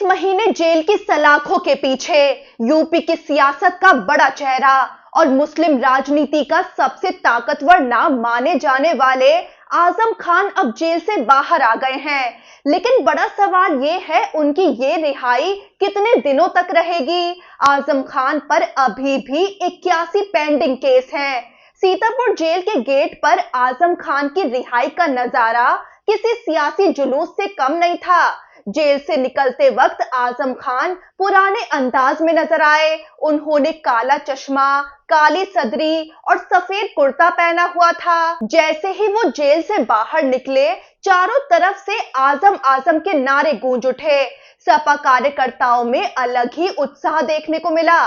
महीने जेल की सलाखों के पीछे यूपी की सियासत का बड़ा चेहरा और मुस्लिम राजनीति का सबसे ताकतवर नाम माने जाने वाले आजम खान अब जेल से बाहर आ गए हैं। लेकिन बड़ा सवाल ये है, उनकी ये रिहाई कितने दिनों तक रहेगी। आजम खान पर अभी भी 81 पेंडिंग केस हैं। सीतापुर जेल के गेट पर आजम खान की रिहाई का नजारा किसी सियासी जुलूस से कम नहीं था। जेल से निकलते वक्त आजम खान पुराने अंदाज में नजर आए। उन्होंने काला चश्मा, काली सदरी और सफेद कुर्ता पहना हुआ था। जैसे ही वो जेल से बाहर निकले, चारों तरफ से आजम आजम के नारे गूंज उठे। सपा कार्यकर्ताओं में अलग ही उत्साह देखने को मिला।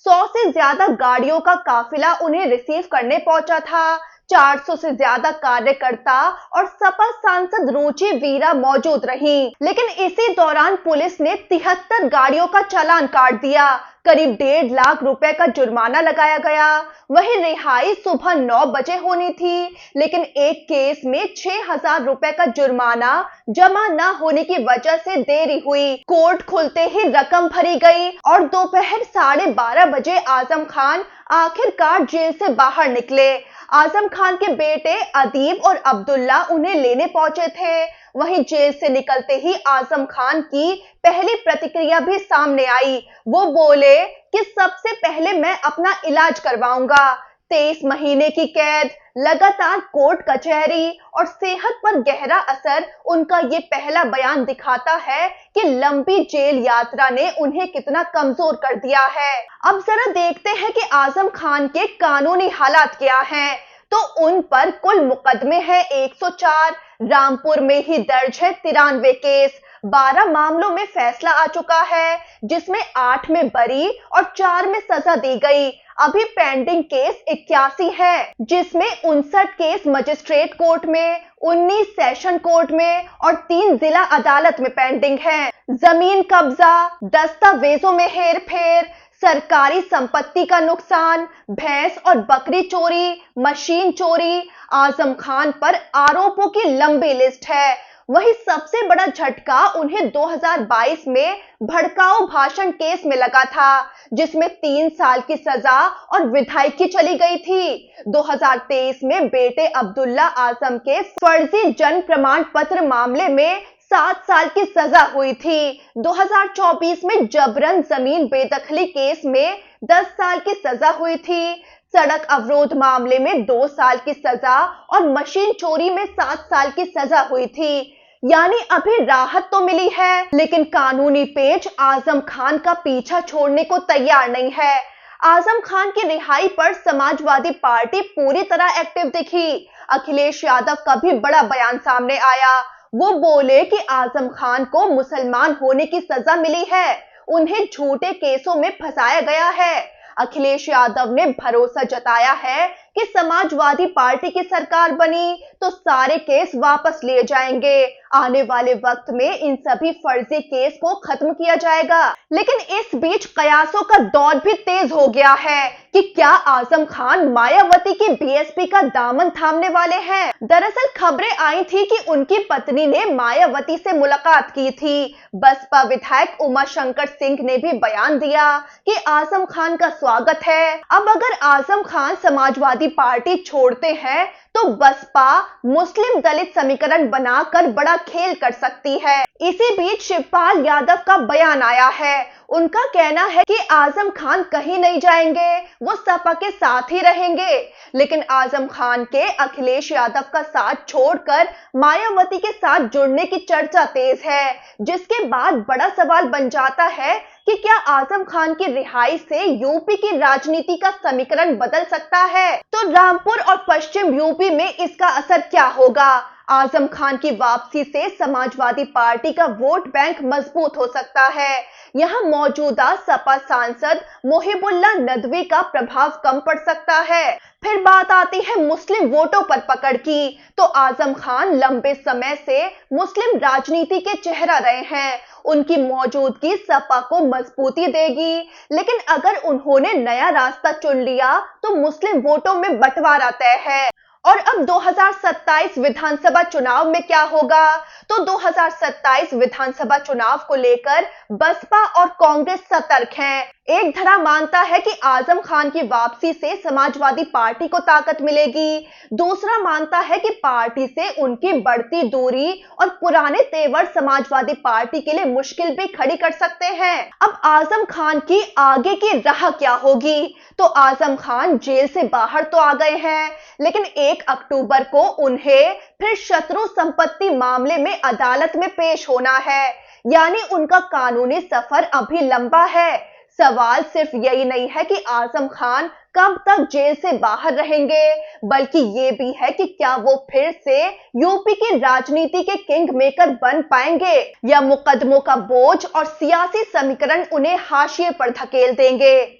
100 से ज्यादा गाड़ियों का काफिला उन्हें रिसीव करने पहुंचा था। 400 से ज्यादा कार्यकर्ता और सपा सांसद रुचि वीरा मौजूद रहीं। लेकिन इसी दौरान पुलिस ने 73 गाड़ियों का चालान काट दिया। करीब 1.5 लाख रुपए का जुर्माना लगाया गया। वही रिहाई सुबह 9 बजे होनी थी, लेकिन एक केस में 6,000 रुपए का जुर्माना जमा न होने की वजह से देरी हुई। कोर्ट खुलते ही रकम भरी गई और दोपहर 12:30 बजे आजम खान आखिरकार जेल से बाहर निकले। आजम खान के बेटे अदीब और अब्दुल्ला उन्हें लेने पहुंचे थे। वहीं जेल से निकलते ही आजम खान की पहली प्रतिक्रिया भी सामने आई। वो बोले कि सबसे पहले मैं अपना इलाज करवाऊंगा। 23 महीने की कैद, लगातार कोर्ट कचहरी और सेहत पर गहरा असर, उनका ये पहला बयान दिखाता है कि लंबी जेल यात्रा ने उन्हें कितना कमजोर कर दिया है। अब जरा देखते हैं कि आजम खान के कानूनी हालात क्या हैं। तो उन पर कुल मुकदमे हैं 104। रामपुर में ही दर्ज है 93 केस। 12 मामलों में फैसला आ चुका है, जिसमें 8 में बरी और 4 में सजा दी गई। अभी पेंडिंग केस 81 है, जिसमें 59 केस मजिस्ट्रेट कोर्ट में, 19 सेशन कोर्ट में और 3 जिला अदालत में पेंडिंग है। जमीन कब्जा, दस्तावेजों में हेरफेर, सरकारी संपत्ति का नुकसान, भैंस और बकरी चोरी, मशीन चोरी, आजम खान पर आरोपों की लंबी लिस्ट है। वही सबसे बड़ा झटका उन्हें 2022 में भड़काऊ भाषण केस में लगा था, जिसमें 3 साल की सजा और विधायकी चली गई थी। 2023 में बेटे अब्दुल्ला आजम के फर्जी जन्म प्रमाण पत्र मामले में 7 साल की सजा हुई थी। 2024 में जबरन जमीन बेदखली केस में 10 साल की सजा हुई थी। सड़क अवरोध मामले में 2 साल की सजा और मशीन चोरी में 7 साल की सजा हुई थी। यानी अभी राहत तो मिली है, लेकिन कानूनी पेच आजम खान का पीछा छोड़ने को तैयार नहीं है। आजम खान की रिहाई पर समाजवादी पार्टी पूरी तरह एक्टिव दिखी। अखिलेश यादव का भी बड़ा बयान सामने आया। वो बोले कि आजम खान को मुसलमान होने की सजा मिली है, उन्हें झूठे केसों में फंसाया गया है। अखिलेश यादव ने भरोसा जताया है कि समाजवादी पार्टी की सरकार बनी तो सारे केस वापस लिए जाएंगे। आने वाले वक्त में इन सभी फर्जी केस को खत्म किया जाएगा। लेकिन इस बीच कयासों का दौर भी तेज हो गया है कि क्या आजम खान मायावती की बीएसपी का दामन थामने वाले हैं। दरअसल खबरें आई थी कि उनकी पत्नी ने मायावती से मुलाकात की थी। बसपा विधायक उमा शंकर सिंह ने भी बयान दिया कि आजम खान का स्वागत है। अब अगर आजम खान समाजवादी पार्टी छोड़ते हैं तो बसपा मुस्लिम दलित समीकरण बनाकर बड़ा खेल कर सकती है। इसी बीच शिवपाल यादव का बयान आया है। उनका कहना है कि आजम खान कहीं नहीं जाएंगे, वो सपा के साथ ही रहेंगे। लेकिन आजम खान के अखिलेश यादव का साथ छोड़कर मायावती के साथ जुड़ने की चर्चा तेज है, जिसके बाद बड़ा सवाल बन जाता है कि क्या आजम खान की रिहाई से यूपी की राजनीति का समीकरण बदल सकता है। तो रामपुर और पश्चिम यूपी में इसका असर क्या होगा। आजम खान की वापसी से समाजवादी पार्टी का वोट बैंक मजबूत हो सकता है। यहाँ मौजूदा सपा सांसद मोहिबुल्लाह नदवी का प्रभाव कम पड़ सकता है। फिर बात आती है मुस्लिम वोटों पर पकड़ की, तो आजम खान लंबे समय से मुस्लिम राजनीति के चेहरा रहे हैं। उनकी मौजूदगी सपा को मजबूती देगी, लेकिन अगर उन्होंने नया रास्ता चुन लिया तो मुस्लिम वोटों में बंटवारा तय है। और अब 2027 विधानसभा चुनाव में क्या होगा? तो 2027 विधानसभा चुनाव को लेकर बसपा और कांग्रेस सतर्क हैं। एक धड़ा मानता है कि आजम खान की वापसी से समाजवादी पार्टी को ताकत मिलेगी। दूसरा मानता है कि पार्टी से उनकी बढ़ती दूरी और पुराने तेवर समाजवादी पार्टी के लिए मुश्किल भी खड़ी कर सकते हैं। अब आजम खान की आगे की राह क्या होगी? तो आजम खान जेल से बाहर तो आ गए हैं, लेकिन 1 अक्टूबर को उन्हें फिर शत्रु संपत्ति मामले में अदालत में पेश होना है। यानी उनका कानूनी सफर अभी लंबा है। सवाल सिर्फ यही नहीं है कि आजम खान कब तक जेल से बाहर रहेंगे, बल्कि ये भी है कि क्या वो फिर से यूपी की राजनीति के किंग मेकर बन पाएंगे या मुकदमों का बोझ और सियासी समीकरण उन्हें हाशिए पर धकेल देंगे।